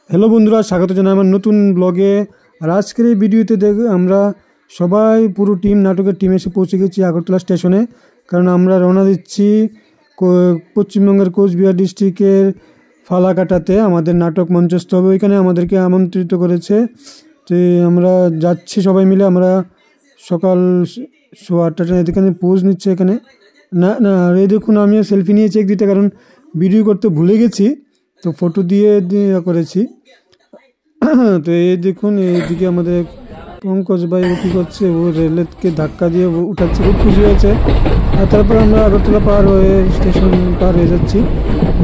Hello বন্ধুরা, স্বাগত জানাই আমার নতুন ব্লগে। আর আজকের এই ভিডিওতে আমরা সবাই পুরো টিম নাটকের টিম এসে পৌঁছে গেছি আগরতলা স্টেশনে। কারণ আমরা রওনা দিচ্ছি পশ্চিমবঙ্গের কোচবিহার ডিস্ট্রিক্টের ফালাকাটাতে আমাদের নাটক মঞ্চস্থ হবে। ওইখানে আমাদেরকে আমন্ত্রিত করেছে। তো আমরা যাচ্ছি সবাই মিলে। আমরা সকাল 8:30 এখানে পোজ নিচ্ছে এখানে। না না এই দেখুন, আমিও সেলফি নিয়েছি এক দিতে, কারণ ভিডিও করতে ভুলে গেছি, তো ফটো দিয়ে করেছি। তো এই দেখুন, এইদিকে আমাদের পঙ্কজ ভাই ও কী করছে, ও রেলকে ধাক্কা দিয়ে উঠাচ্ছে, খুব খুশি হয়েছে। আর তারপর আমরা আগরতলা পার হয়ে স্টেশন পার হয়ে যাচ্ছি,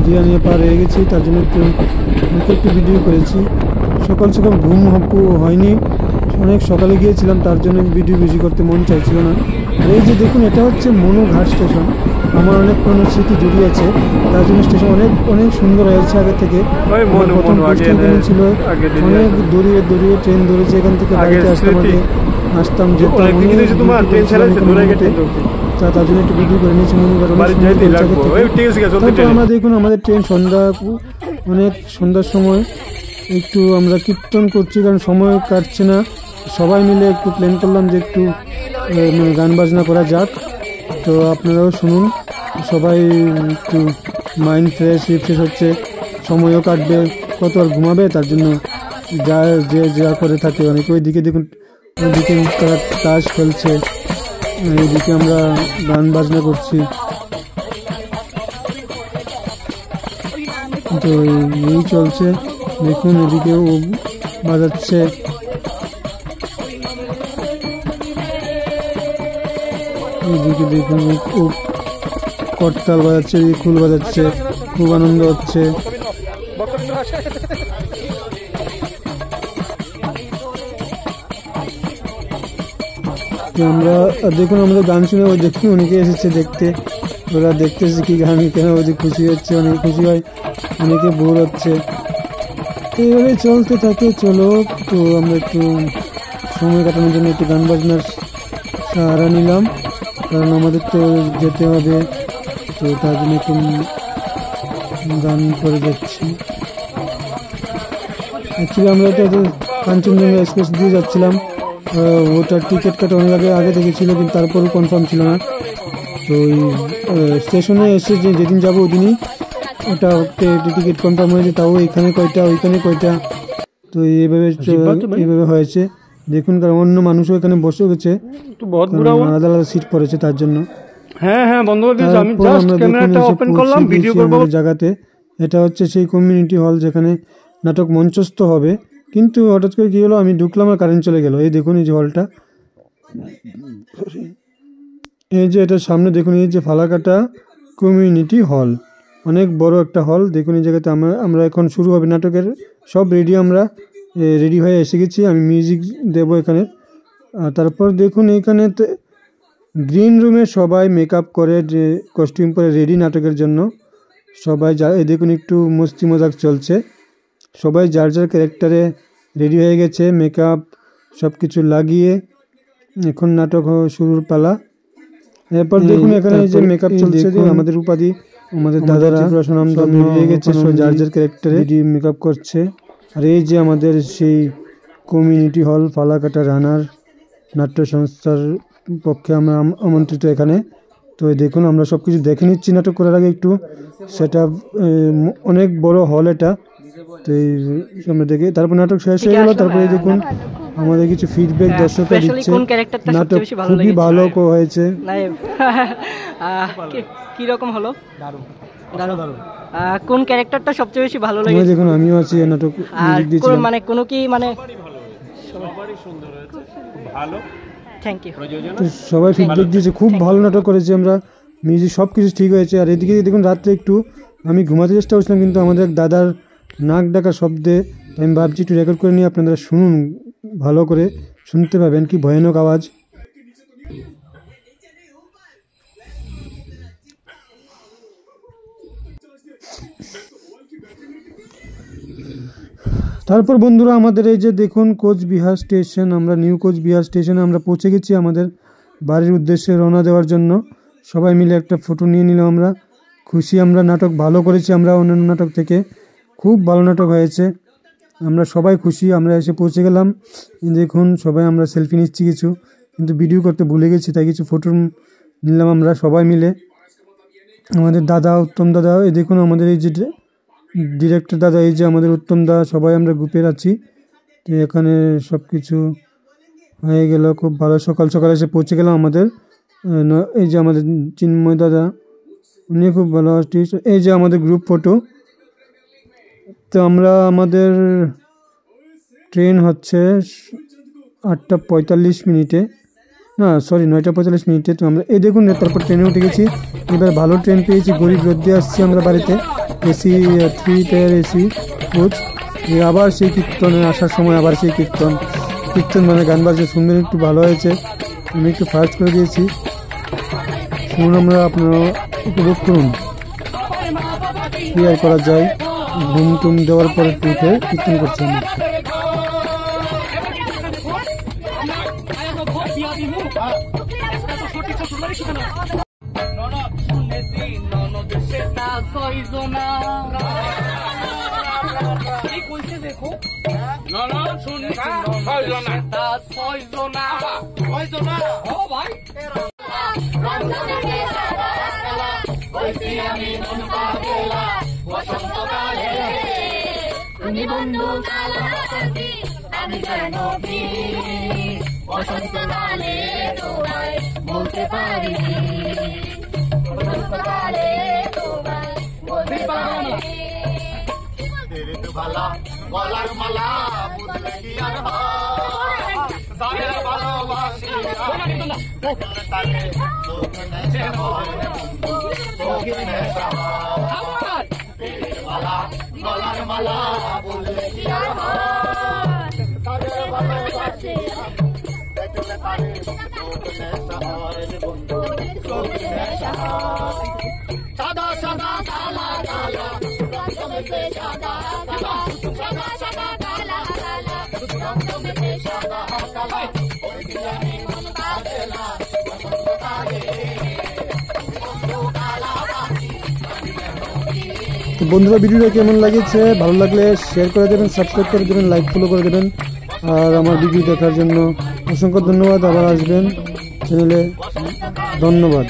জিয়া নিয়ে পার হয়ে গেছি। তার জন্য একটু ভিডিও করেছি। সকাল সকাল ঘুম হয়নি, অনেক সকালে গিয়েছিলাম, তার জন্য ভিডিও বেশি করতে মন চাইছিল না। আর এই যে দেখুন, এটা হচ্ছে মনুঘাট স্টেশন। আমার অনেক পুরনো স্মৃতি জড়িয়ে আছে, তার জন্য স্টেশন অনেক অনেক সুন্দর হয়েছে আগে থেকে। প্রথম ছিল অনেক দূরিয়ে ট্রেন ধরেছে, এখান থেকে বাড়িতে আসতাম যেতাম। তার জন্য একটু ভিডিও করে নিয়েছি মনুঘাট। তারপর আমরা দেখুন, আমাদের ট্রেন সন্ধ্যার সময় একটু আমরা কীর্তন করছি, কারণ সময় কাটছে না। সবাই মিলে একটু প্ল্যান করলাম যে একটু গান বাজনা করা যাক। তো আপনারাও শুনুন, সবাই একটু মাইন্ড রিফ্রেশ হচ্ছে, সময়ও কাটবে, কত আর ঘুমাবে। তার জন্য যা করে থাকে অনেকে। ওইদিকে দেখুন, ওইদিকে তারা তাস খেলছে, এইদিকে আমরা গান বাজনা করছি। তো এই চলছে, দেখুন এদিকে ও বাজাচ্ছে। এইদিকে দেখুন ও করতাল বাজাচ্ছে, খুল বাজাচ্ছে, খুব আনন্দ হচ্ছে। আমরা দেখুন, আমাদের গান শুনে ওই দেখুন অনেকে এসেছে দেখতে। ওরা দেখতেছে কি গান, কেন ওদের খুশি হচ্ছে, অনেকে খুশি হয়, অনেকে বোর হচ্ছে। তো এইভাবে চলতে থাকে। চলো, তো আমরা একটু সময় কাটানোর জন্য একটু গান বাজনার সাহারা নিলাম, কারণ আমাদের তো যেতে হবে। তো তার জন্য একটু গান করে যাচ্ছি। অ্যাকচুয়ালি আমরা এটা কাঞ্চনজঙ্ঘা এক্সপ্রেস দিয়ে যাচ্ছিলাম। ওটার টিকিট কাটা অনেক আগে থেকে ছিল, কিন্তু তারপরও কনফার্ম ছিল না। তো ওই স্টেশনে এসে যেদিন যাবো ওই দিনই ওটা টিকিট কনফার্ম হয়েছে, তাও এখানে কয়টা ওইখানে কয়টা। তো এইভাবে হয়েছে দেখুন, কারণ অন্য মানুষও এখানে বসে গেছে, আলাদা আলাদা সিট পড়েছে তার জন্য। হ্যাঁ বন্ধ করে দিয়েছি আমি, জাস্ট ক্যামেরাটা ওপেন করলাম, ভিডিও করব জায়গাতে। এটা হচ্ছে সেই কমিউনিটি হল যেখানে নাটক মঞ্চস্থ হবে। কিন্তু হঠাৎ করে কি হলো, আমি ঢুকলাম আর কারেন্ট চলে গেল। এই দেখুন, এই যে হলটা, এই যে এটা সামনে দেখুন, এই যে ফালাকাটা কমিউনিটি হল, অনেক বড় একটা হল। দেখুন এই জায়গাতে আমরা এখন শুরু হবে নাটকের সব রেডি, আমরা রেডি হয়ে এসে গেছি। আমি মিউজিক দেবো এখানে। আর তারপর দেখুন, এইখানে গ্রিন রুমে সবাই মেকআপ করে, কস্টিউম পরে রেডি নাটকের জন্য। সবাই দেখুন একটু মস্তি মজাক চলছে, সবাই যার যার ক্যারেক্টারে রেডি হয়ে গেছে, মেকআপ সব কিছু লাগিয়ে। এখন নাটক শুরুর পালা। এরপর দেখুন এখানে যে মেকআপ চলছে, আমাদের উপাধি, আমাদের দাদারা হয়ে গেছে, যার যার ক্যারেক্টারে মেকআপ করছে। আর এই যে আমাদের সেই কমিউনিটি হল ফালাকাটা রানার নাট্য সংস্থার পক্ষে আমরা আমন্ত্রিত এখানে। তো দেখুন, আমরা সব কিছু দেখে নিচ্ছি নাটক করার আগে একটু। সেটা অনেক বড় হল এটা। তো এই আমরা দেখে তারপর নাটক শেষ হয়ে গেল। তারপরে দেখুন আমাদের কিছু ফিডব্যাক দর্শকরা দিচ্ছে, নাটক খুবই ভালো হয়েছে। কি রকম হলো? দারুণ। কোন ক্যারেক্টারটা সবচেয়ে বেশি ভালো লেগেছে? দেখুন আমিও আছি এই নাটক, মানে কোনো কি মানে সবারই সুন্দর হয়েছে, ভালো। Thank you. সবাই ফিডব্যাক দিয়েছে, খুব ভালো নাটক করেছি আমরা, মিউজিক সব কিছু ঠিক হয়েছে। আর এদিকে দেখুন, রাত্রে একটু আমি ঘুমাতে চেষ্টা করছিলাম, কিন্তু আমাদের দাদার নাক ডাকা শব্দে আমি ভাবছি একটু রেকর্ড করে নিয়ে আপনারা শুনুন, ভালো করে শুনতে পাবেন কি ভয়ানক আওয়াজ। তারপর বন্ধুরা, আমাদের এই যে দেখুন কোচবিহার স্টেশন, আমরা নিউ কোচবিহার স্টেশনে আমরা পৌঁছে গেছি আমাদের বাড়ির উদ্দেশ্যে রওনা দেওয়ার জন্য। সবাই মিলে একটা ফটো নিয়ে নিলাম আমরা, খুশি আমরা। নাটক ভালো করেছি আমরা অন্যান্য নাটক থেকে, খুব ভালো নাটক হয়েছে। আমরা সবাই খুশি, আমরা এসে পৌঁছে গেলাম। দেখুন সবাই আমরা সেলফি নিচ্ছি কিছু, কিন্তু ভিডিও করতে ভুলে গেছি, তাই কিছু ফটো নিলাম আমরা সবাই মিলে। আমাদের দাদা, উত্তম দাদা, এই দেখুন আমাদের এই যে ডিরেক্টর দাদা, এই যে আমাদের উত্তম দা, সবাই আমরা গ্রুপের আছি। তো এখানে সব কিছু হয়ে গেল, খুব ভালো। সকাল সকাল এসে পৌঁছে গেলাম আমাদের। এই যে আমাদের চিন্ময় দাদা, উনি খুব ভালো আর্টিস্ট। এই যে আমাদের গ্রুপ ফটো। তো আমরা আমাদের ট্রেন হচ্ছে 8টা 45 মিনিটে, না সরি 9টা 45 মিনিটে। তো আমরা এই দেখুন তারপর ট্রেনে উঠে গেছি। এবার ভালো ট্রেন পেয়েছি, গরিব রোদ্দে আসছি আমরা বাড়িতে। AC 3 tyre AC coach. আবার সেই কীর্তনে আসার সময় আবার সেই কীর্তন মানে গান বাজছে, শুনবেন, একটু ভালো হয়েছে। আমি একটু ফাস্ট করে দিয়েছি, শুনুন, আমরা আপনারা উপভোগ করুন। কি আর করা যায়, ঘুম টুম দেওয়ার পরে উঠে কীর্তন করছি আমি। তুমি বন্ধু কালাবতী, আমি যেন বসন্তকালে তোমায় বলতে পারি, বসন্তকালে তোমায় বলতে পারি। ভালা গলার মালা বুঝলে কি আর হয়, যাদের ভালোবাসি তাকে চোখ নেশে হয়, চোখ নেশা হয়। মালা গলার মালা বুঝলে কি আর হয়, যাদের ভালোবাসি দেখলে তাকে চোখ নেশা হয়, বন্ধু চোখ নেশা হয়। সাদা সাদা কালা কালা রংমে সাদা কালা, সাদা সাদা কালা কালা রংমে সাদা কালা, ওই দিয়ানি মন কাদেলা বসন্তকালে বসন্তকালাবাসী। তো বন্ধুরা, ভিডিওটা কেমন লাগেছে, ভালো লাগলে শেয়ার করে দেবেন, সাবস্ক্রাইব করে দেবেন, লাইক ফলো করে দেবেন। আর আমার ভিডিও দেখার জন্য অসংখ্য ধন্যবাদ। আবার আসবেন চ্যানেলে। ধন্যবাদ।